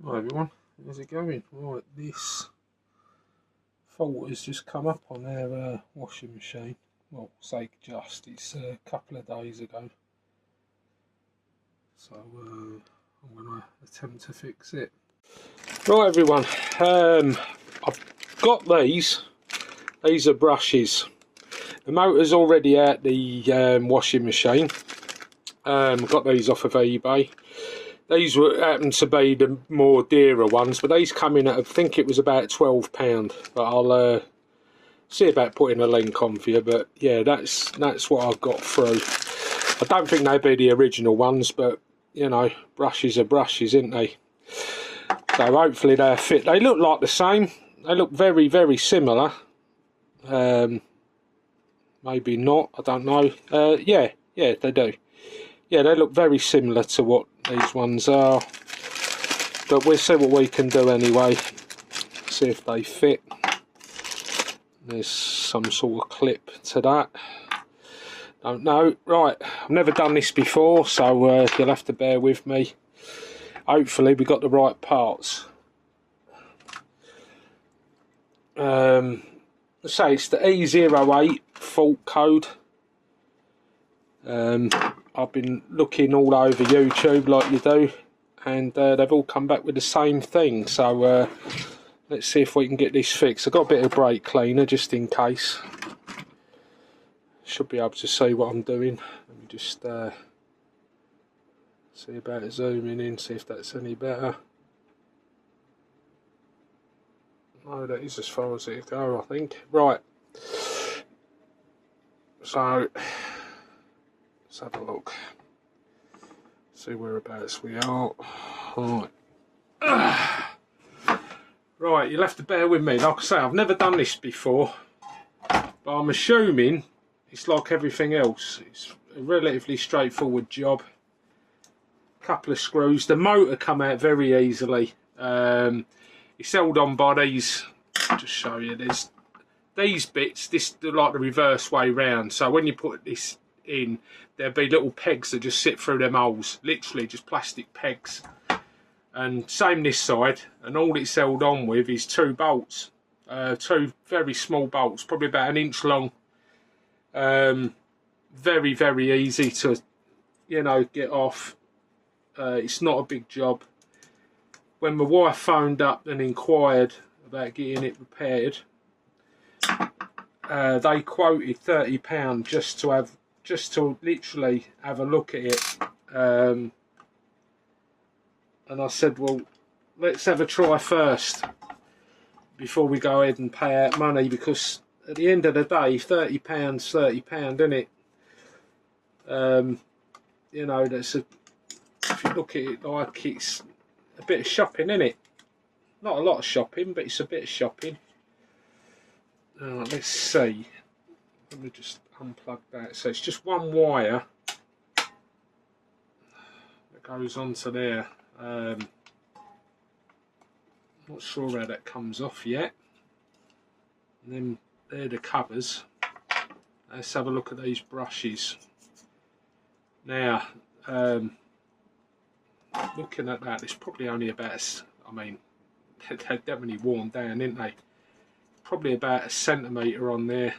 Hi everyone, how's it going? Right, this fault has just come up on our washing machine. Well, say just, it's a couple of days ago. So I'm going to attempt to fix it. Right everyone, I've got these. These are brushes. The motor's already out the washing machine. Got these off of eBay. These happen to be the more dearer ones, but these come in at, I think it was about £12. But I'll see about putting a link on for you. But yeah, that's what I've got through. I don't think they'd be the original ones, but you know, brushes are brushes, isn't they? So hopefully they'll fit. They look like the same. They look very, very similar. Maybe not. I don't know. Yeah, they do. Yeah, they look very similar to what these ones are, but we'll see what we can do anyway, see if they fit. There's some sort of clip to that, don't know. Right, I've never done this before, so you'll have to bear with me. Hopefully we got the right parts. Let's say it's the E08 fault code. I've been looking all over YouTube like you do, and they've all come back with the same thing. So let's see if we can get this fixed. I've got a bit of brake cleaner just in case. Should be able to see what I'm doing. Let me just see about zooming in, see if that's any better. No, that is as far as it'll go, I think. Right. So let's have a look. See whereabouts we are. Right. Right, you'll have to bear with me. Like I say, I've never done this before, but I'm assuming it's like everything else. It's a relatively straightforward job. Couple of screws. The motor come out very easily. It's held on by these. I'll just show you. There's these bits. This like the reverse way round. So when you put this in, there'll be little pegs that just sit through them holes. Literally just plastic pegs. And same this side. And all it's held on with is two bolts. Two very small bolts, probably about an inch long. Very, very easy to, you know, get off. It's not a big job. When my wife phoned up and inquired about getting it repaired, they quoted £30 just to literally have a look at it. And I said, well, let's have a try first before we go ahead and pay out money, because at the end of the day, £30, £30, isn't it? You know, that's a, if you look at it like it's a bit of shopping, isn't it? Not a lot of shopping, but it's a bit of shopping. Let's see. Let me just unplug that. So it's just one wire that goes onto there. Not sure how that comes off yet. And then they're the covers. Let's have a look at these brushes. Now, looking at that, it's probably only about, I mean, they're definitely worn down, aren't they? Probably about a centimetre on there.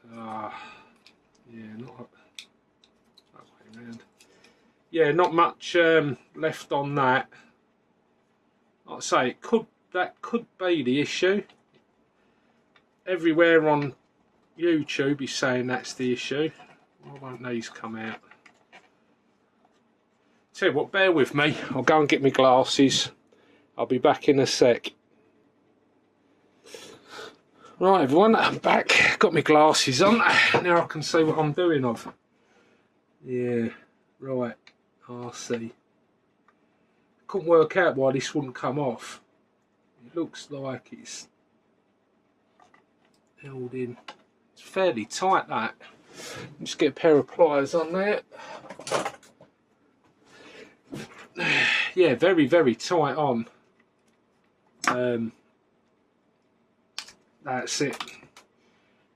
Yeah, not that way around. Yeah, not much left on that. Like I say, that could be the issue. Everywhere on YouTube is saying that's the issue. Why won't these come out? Tell you what, bear with me. I'll go and get my glasses. I'll be back in a sec. Right everyone, I'm back. Got my glasses on. Now I can see what I'm doing of. Yeah, right. I see. Couldn't work out why this wouldn't come off. It looks like it's held in. It's fairly tight, that. Just get a pair of pliers on there. Yeah, very, very tight on. That's it.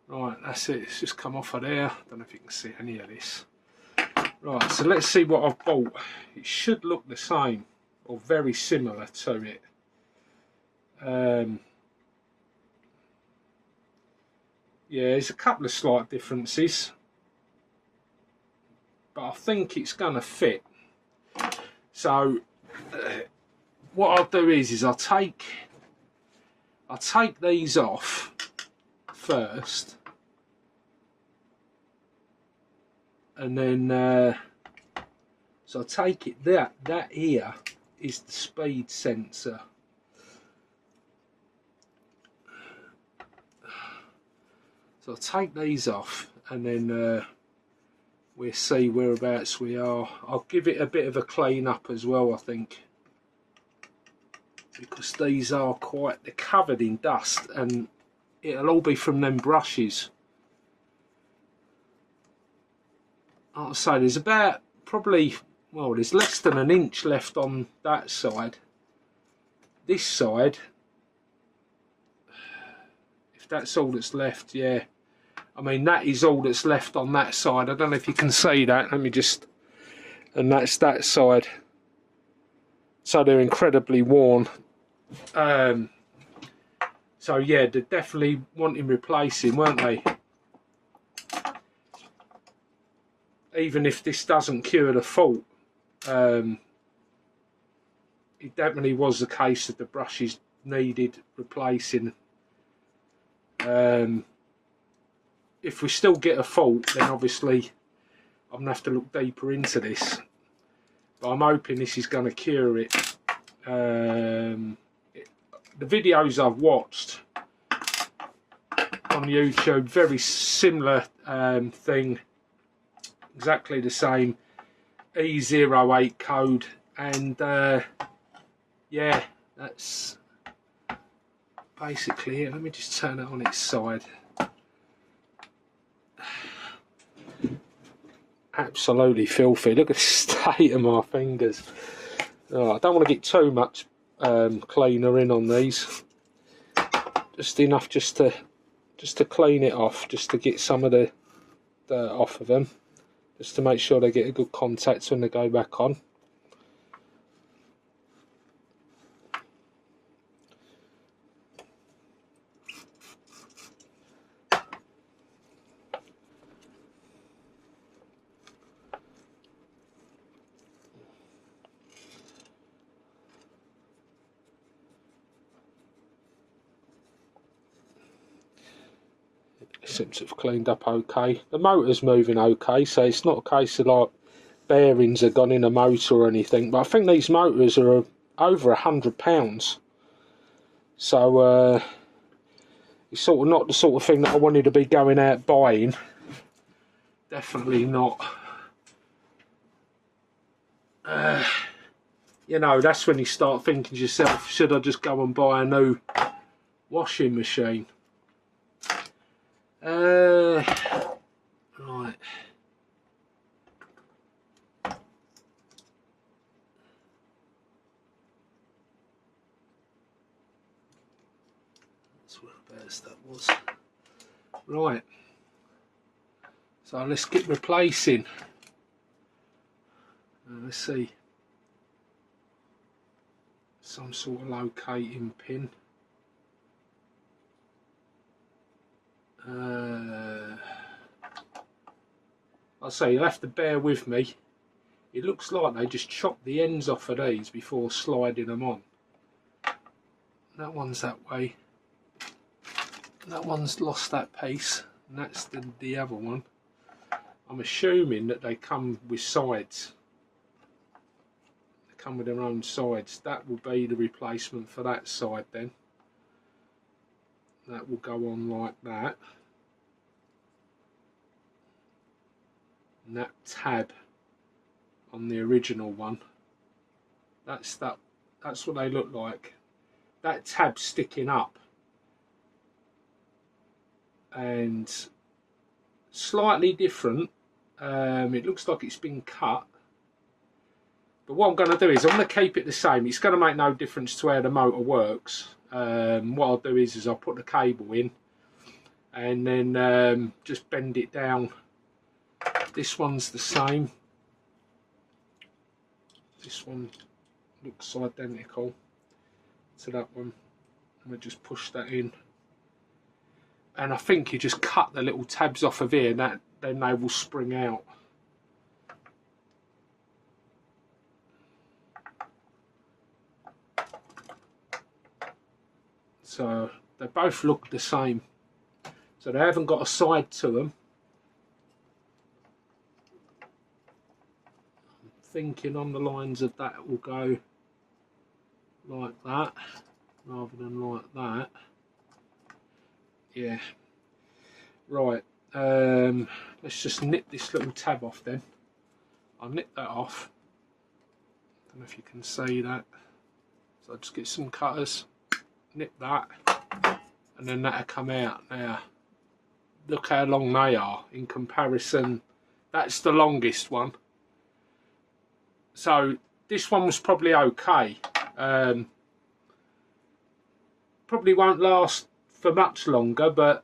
Right, that's it. It's just come off of there. I don't know if you can see any of this. Right, so let's see what I've bought. It should look the same or very similar to it. Yeah, there's a couple of slight differences, but I think it's gonna fit. So what I'll do is I'll take these off first, and then so I'll take it. That here is the speed sensor. So I'll take these off, and then we'll see whereabouts we are. I'll give it a bit of a clean up as well, I think, because these are they're covered in dust, and it'll all be from them brushes. I'll say there's about well, there's less than an inch left on that side. This side, if that's all that's left, yeah. I mean, that is all that's left on that side. I don't know if you can see that. Let me just... And that's that side. So they're incredibly worn. So yeah, they're definitely wanting replacing, weren't they? Even if this doesn't cure the fault. It definitely was the case that the brushes needed replacing. If we still get a fault, then obviously I'm going to have to look deeper into this. But I'm hoping this is going to cure it. The videos I've watched on YouTube, very similar thing. Exactly the same. E08 code. And yeah, that's basically it. Let me just turn it on its side. Absolutely filthy. Look at the state of my fingers. Oh, I don't want to get too much cleaner in on these. Just enough just to clean it off, just to get some of the dirt off of them, just to make sure they get a good contact when they go back on. Seems to have cleaned up okay. The motor's moving okay, so it's not a case of like bearings have gone in a motor or anything, but I think these motors are over £100. So it's sort of not the sort of thing that I wanted to be going out buying. Definitely not. You know, that's when you start thinking to yourself, should I just go and buy a new washing machine? Right. That's whereabouts that was. Right. So let's get replacing. Let's see. Some sort of locating pin. I'll say you'll have to bear with me. It looks like they just chopped the ends off of these before sliding them on. That one's that way. That one's lost that piece, and that's the other one. I'm assuming that they come with sides. They come with their own sides. That will be the replacement for that side then. That will go on like that. And that tab on the original one, that's what they look like. That tab sticking up and slightly different. It looks like it's been cut, but what I'm going to do is I'm going to keep it the same. It's going to make no difference to how the motor works. What I'll do is I'll put the cable in and then just bend it down. This one's the same. This one looks identical to that one. And we just push that in. And I think you just cut the little tabs off of here, and then they will spring out. So they both look the same. So they haven't got a side to them. I'm thinking on the lines of that it will go like that rather than like that. Yeah. Right. Let's just nip this little tab off then. I'll nip that off. Don't know if you can see that. So I'll just get some cutters, nip that, and then that'll come out. Now, look how long they are in comparison. That's the longest one. So this one was probably okay. Probably won't last for much longer, but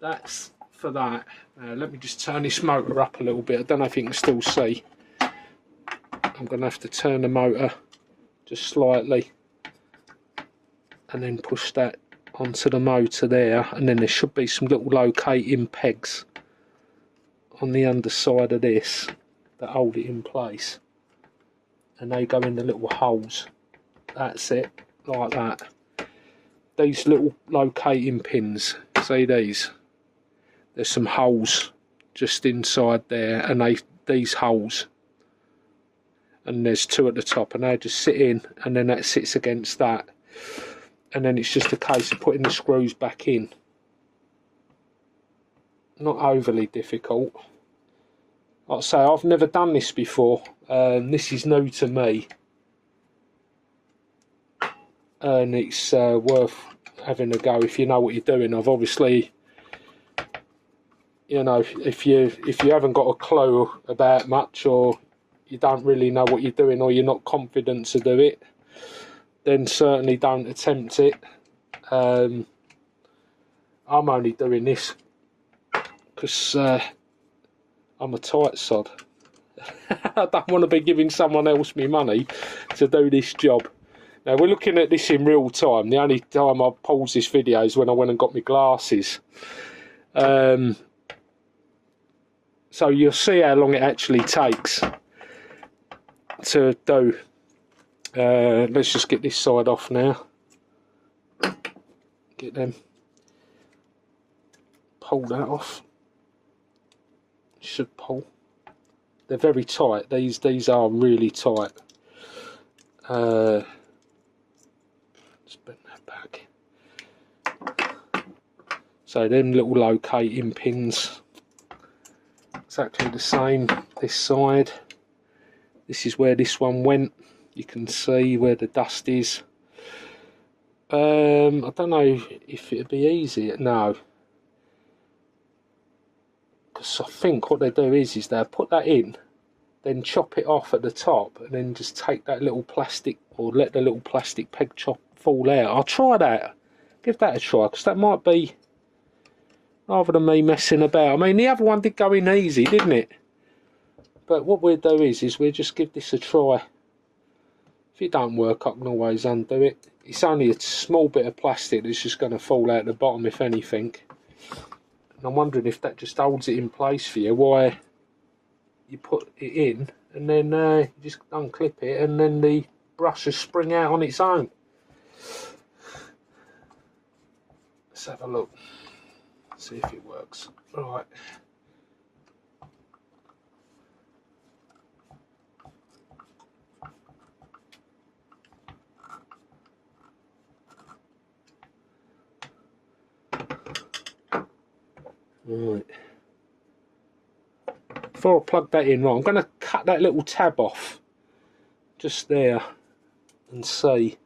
that's for that. Let me just turn this motor up a little bit. I don't know if you can still see. I'm going to have to turn the motor just slightly and then push that onto the motor there, and then there should be some little locating pegs on the underside of this that hold it in place, and they go in the little holes. That's it, like that. These little locating pins, see these? There's some holes just inside there, and these holes, and there's two at the top, and they just sit in, and then that sits against that, and then it's just a case of putting the screws back in. Not overly difficult. Like I say, I've never done this before. This is new to me, and it's worth having a go if you know what you're doing. I've obviously, you know, if you haven't got a clue about much, or you don't really know what you're doing, or you're not confident to do it, then certainly don't attempt it. I'm only doing this because I'm a tight sod. I don't want to be giving someone else me money to do this job. Now we're looking at this in real time. The only time I paused this video is when I went and got my glasses. So you'll see how long it actually takes to do. Let's just get this side off now. Get them. Pull that off. Should pull. They're very tight. These are really tight. Just bend that back. So them little locating pins, exactly the same this side. This is where this one went. You can see where the dust is. I don't know if it'd be easy. No. Because I think what they do is they'll put that in, then chop it off at the top, and then just take that little plastic, or let the little plastic peg chop fall out. I'll try that. Give that a try, because that might be, rather than me messing about. I mean, the other one did go in easy, didn't it? But what we'll do is we'll just give this a try. If it don't work, I can always undo it. It's only a small bit of plastic that's just going to fall out the bottom, if anything. And I'm wondering if that just holds it in place for you, why you put it in, and then you just unclip it, and then the brush will spring out on its own. Let's have a look, see if it works. Right. Right. Before I plug that in, right, I'm going to cut that little tab off just there and see.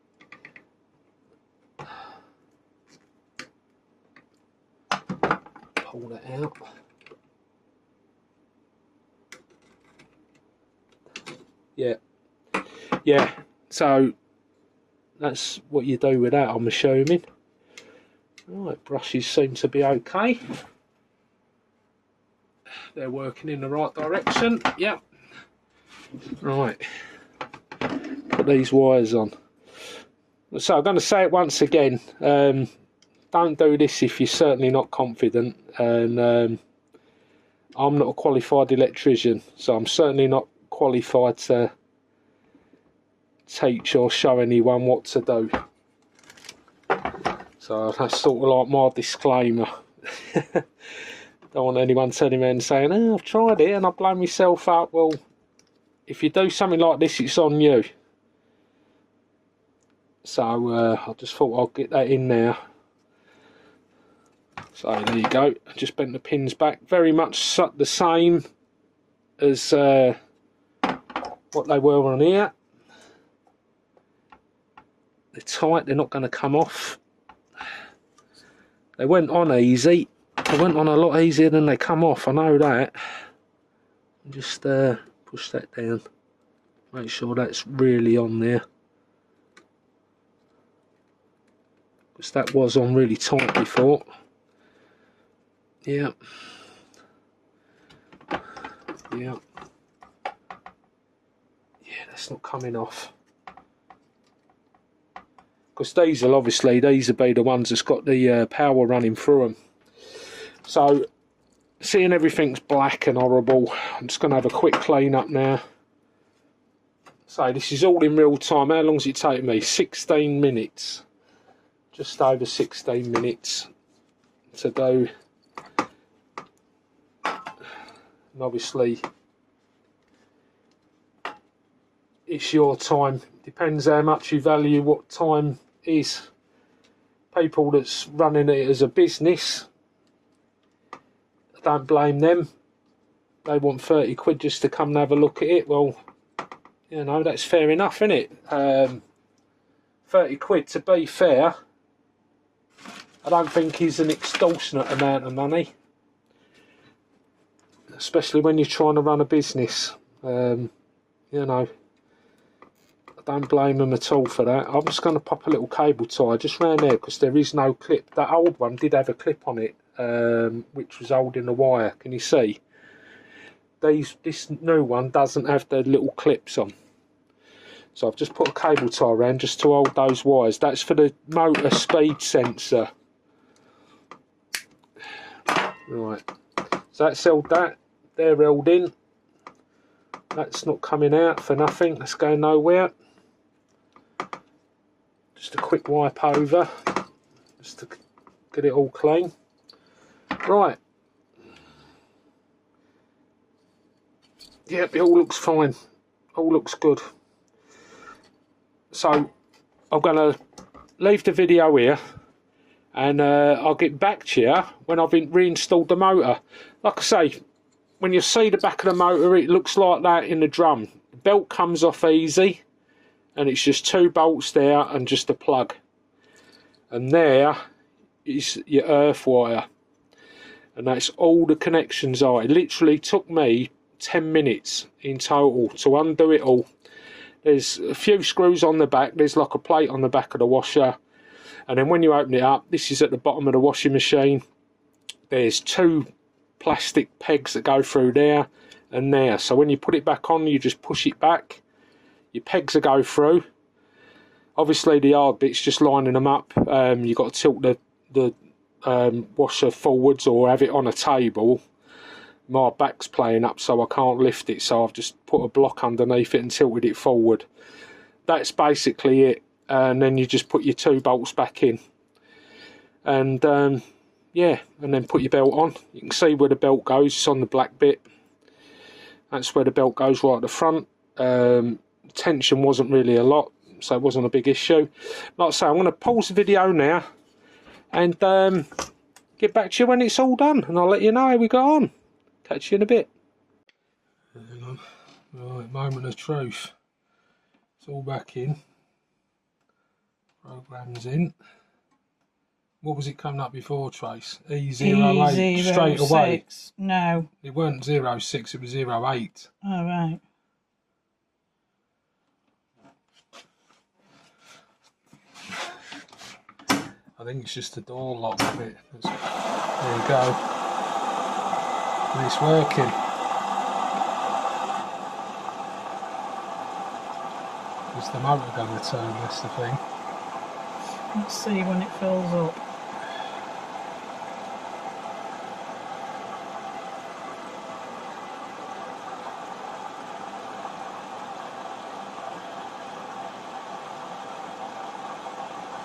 Pull that out. Yeah, so that's what you do with that, I'm assuming. Right, brushes seem to be okay. They're working in the right direction. Yep. Right, put these wires on. So I'm going to say it once again, don't do this if you're certainly not confident, and I'm not a qualified electrician, so I'm certainly not qualified to teach or show anyone what to do. So that's sort of like my disclaimer. Don't want anyone turning around and saying, oh, I've tried it and I've blown myself up. Well, if you do something like this, it's on you. So I just thought I'll get that in there. So there you go. I just bent the pins back. Very much the same as what they were on here. They're tight, they're not going to come off. They went on easy. They went on a lot easier than they come off, I know that. Just push that down. Make sure that's really on there. Because that was on really tight before. Yeah. Yeah. Yeah, that's not coming off. Because these will be the ones that's got the power running through them. So, seeing everything's black and horrible, I'm just going to have a quick clean up now. So this is all in real time. How long does it take me? 16 minutes. Just over 16 minutes to do. And obviously, it's your time. Depends how much you value what time is. People that's running it as a business, I don't blame them. They want 30 quid just to come and have a look at it. Well, you know, that's fair enough, isn't it? 30 quid, to be fair, I don't think is an extortionate amount of money. Especially when you're trying to run a business. You know, I don't blame them at all for that. I'm just going to pop a little cable tie just round there because there is no clip. That old one did have a clip on it, which was holding the wire. Can you see? This new one doesn't have the little clips on. So I've just put a cable tie around just to hold those wires. That's for the motor speed sensor. Right. So that's held that. They're held in. That's not coming out for nothing. That's going nowhere. Just a quick wipe over, just to get it all clean. Right. Yep, it all looks fine. All looks good. So I'm going to leave the video here, and I'll get back to you when I've reinstalled the motor. Like I say, when you see the back of the motor, it looks like that in the drum. The belt comes off easy, and it's just 2 bolts there and just a plug. And there is your earth wire. And that's all the connections are. It literally took me 10 minutes in total to undo it all. There's a few screws on the back. There's like a plate on the back of the washer. And then when you open it up, this is at the bottom of the washing machine. There's 2 plastic pegs that go through there and there. So when you put it back on, you just push it back. Your pegs will go through. Obviously the hard bit's just lining them up. You've got to tilt the washer forwards or have it on a table. My back's playing up so I can't lift it, so I've just put a block underneath it and tilted it forward. That's basically it. And then you just put your 2 bolts back in. And yeah, and then put your belt on. You can see where the belt goes. It's on the black bit. That's where the belt goes, right at the front. Tension wasn't really a lot, so it wasn't a big issue. Like I say, I'm going to pause the video now and get back to you when it's all done, and I'll let you know how we got on. Catch you in a bit. Hang on. Right, moment of truth. It's all back in. Program's in. What was it coming up before, Trace? E08 straight away. No. It weren't 06, it was 08. Oh, right. I think it's just the door lock of it. There you go. And it's working. Is the motor going to turn? That's the thing. Let's see when it fills up.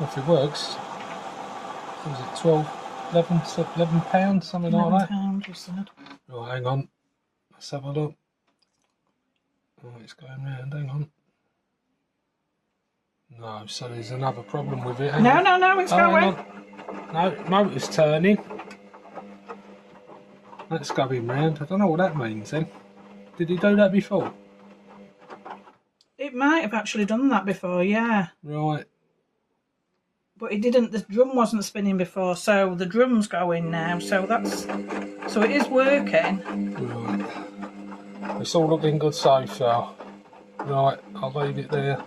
If it works, was it 11 pounds, something like that? £11 you said. Right, hang on. Let's have a look. Oh, it's going round, hang on. No, so there's another problem with it. No, it's going. No, motor's turning. That's going round. I don't know what that means then. Did he do that before? It might have actually done that before, yeah. Right. But it didn't, the drum wasn't spinning before, so the drum's going now, so it is working. Right. It's all looking good so far. Right, I'll leave it there.